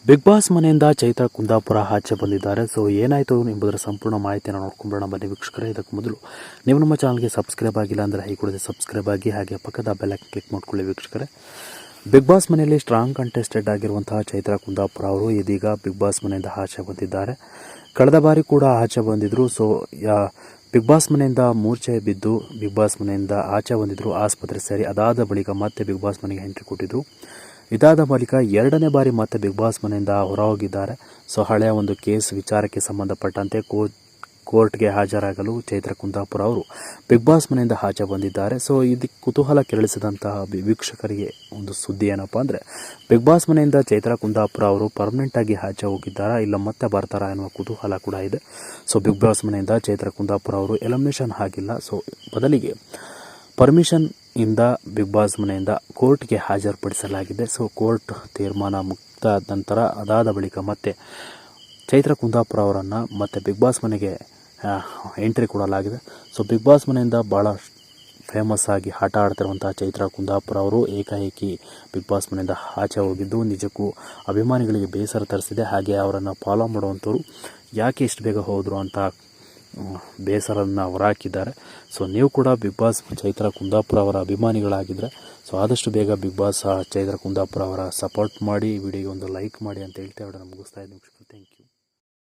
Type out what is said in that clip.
Big boss ಮನೆಯಿಂದ ಚೈತ್ರ ಕುಂದಾಪುರ ಆಚೆ ಬಂದಿದ್ದಾರೆ. ಸೊ ಏನಾಯಿತು ಎಂಬುದರ ಸಂಪೂರ್ಣ ಮಾಹಿತಿಯನ್ನು ನೋಡ್ಕೊಂಡ್ಬಿಡೋಣ ಬನ್ನಿ ವೀಕ್ಷಕರೇ. ಇದಕ್ಕೆ ಮೊದಲು ನೀವು ನಮ್ಮ ಚಾನಲ್ಗೆ ಸಬ್ಸ್ಕ್ರೈಬ್ ಆಗಿಲ್ಲ ಅಂದರೆ ಹೈ ಕೂಡದೆ ಸಬ್ಸ್ಕ್ರೈಬ್ ಆಗಿ, ಹಾಗೆ ಪಕ್ಕದ ಬೆಲ್ ಐಕಾನ್ ಕ್ಲಿಕ್ ಮಾಡ್ಕೊಳ್ಳಿ ವೀಕ್ಷಕರೇ. ಬಿಗ್ ಬಾಸ್ ಮನೆಯಲ್ಲಿ ಸ್ಟ್ರಾಂಗ್ ಕಂಟೆಸ್ಟೆಡ್ ಆಗಿರುವಂತಹ ಚೈತ್ರ ಕುಂದಾಪುರ ಅವರು ಇದೀಗ ಬಿಗ್ ಬಾಸ್ ಮನೆಯಿಂದ ಆಚೆ ಬಂದಿದ್ದಾರೆ. ಕಳೆದ ಬಾರಿ ಕೂಡ ಆಚೆ ಬಂದಿದ್ದರು. ಸೊ ಬಿಗ್ ಬಾಸ್ ಮನೆಯಿಂದ ಮೂರ್ಛೆ ಬಿದ್ದು ಬಿಗ್ ಬಾಸ್ ಮನೆಯಿಂದ ಆಚೆ ಬಂದಿದ್ದರು, ಆಸ್ಪತ್ರೆ ಸೇರಿ. ಅದಾದ ಬಳಿಕ ಮತ್ತೆ ಬಿಗ್ ಬಾಸ್ ಮನೆಗೆ ಎಂಟ್ರಿ ಕೊಟ್ಟಿದ್ದರು. ಇದಾದ ಬಳಿಕ ಎರಡನೇ ಬಾರಿ ಮತ್ತೆ ಬಿಗ್ ಬಾಸ್ ಮನೆಯಿಂದ ಹೊರ ಹೋಗಿದ್ದಾರೆ. ಸೊ ಹಳೆಯ ಒಂದು ಕೇಸ್ ವಿಚಾರಕ್ಕೆ ಸಂಬಂಧಪಟ್ಟಂತೆ ಕೋರ್ಟ್ಗೆ ಹಾಜರಾಗಲು ಚೈತ್ರ ಕುಂದಾಪುರ ಅವರು ಬಿಗ್ ಬಾಸ್ ಮನೆಯಿಂದ ಆಚೆ ಬಂದಿದ್ದಾರೆ. ಸೊ ಇದಕ್ಕೆ ಕುತೂಹಲ ಕೆರಳಿಸಿದಂತಹ ವೀಕ್ಷಕರಿಗೆ ಒಂದು ಸುದ್ದಿ ಏನಪ್ಪ ಅಂದರೆ, ಬಿಗ್ ಬಾಸ್ ಮನೆಯಿಂದ ಚೈತ್ರ ಕುಂದಾಪುರ ಅವರು ಪರ್ಮನೆಂಟಾಗಿ ಆಚೆ ಹೋಗಿದ್ದಾರಾ ಇಲ್ಲ ಮತ್ತೆ ಬರ್ತಾರಾ ಎನ್ನುವ ಕುತೂಹಲ ಕೂಡ ಇದೆ. ಸೊ ಬಿಗ್ ಬಾಸ್ ಮನೆಯಿಂದ ಚೈತ್ರ ಕುಂದಾಪುರ ಅವರು ಎಲಿಮಿನೇಷನ್ ಆಗಿಲ್ಲ. ಸೊ ಬದಲಿಗೆ ಪರ್ಮಿಷನ್ ಇಂದ ಬಿಗ್ ಬಾಸ್ ಮನೆಯಿಂದ ಕೋರ್ಟ್ಗೆ ಹಾಜರುಪಡಿಸಲಾಗಿದೆ. ಸೊ ಕೋರ್ಟ್ ತೀರ್ಮಾನ ಮುಕ್ತ ನಂತರ ಅದಾದ ಬಳಿಕ ಮತ್ತೆ ಚೈತ್ರ ಕುಂದಾಪುರ ಅವರನ್ನು ಮತ್ತೆ ಬಿಗ್ ಬಾಸ್ ಮನೆಗೆ ಎಂಟ್ರಿ ಕೊಡಲಾಗಿದೆ. ಸೊ ಬಿಗ್ ಬಾಸ್ ಮನೆಯಿಂದ ಭಾಳ ಫೇಮಸ್ ಆಗಿ ಆಟ ಆಡ್ತಿರುವಂತಹ ಚೈತ್ರ ಕುಂದಾಪುರ ಅವರು ಏಕಾಏಕಿ ಬಿಗ್ ಬಾಸ್ ಮನೆಯಿಂದ ಆಚೆ ಹೋಗಿದ್ದು ನಿಜಕ್ಕೂ ಅಭಿಮಾನಿಗಳಿಗೆ ಬೇಸರ ತರಿಸಿದೆ. ಹಾಗೆ ಅವರನ್ನು ಫಾಲೋ ಮಾಡುವಂಥವ್ರು ಯಾಕೆ ಇಷ್ಟು ಬೇಗ ಹೋದರು ಅಂತ ಬೇಸರನ್ನು ಹೊರಹಾಕಿದ್ದಾರೆ. ಸೊ ನೀವು ಕೂಡ ಬಿಗ್ ಬಾಸ್ ಚೈತ್ರ ಕುಂದಾಪುರ ಅವರ ಅಭಿಮಾನಿಗಳಾಗಿದ್ದರೆ ಸೊ ಆದಷ್ಟು ಬೇಗ ಬಿಗ್ ಬಾಸ್ ಚೈತ್ರ ಕುಂದಾಪುರ ಅವರ ಸಪೋರ್ಟ್ ಮಾಡಿ, ವಿಡಿಯೋಗೆ ಒಂದು ಲೈಕ್ ಮಾಡಿ ಅಂತ ಹೇಳ್ತಾ ವಿಡಿಯೋನ ಮುಗಿಸ್ತಾ ಇದ್ದೀನಿ.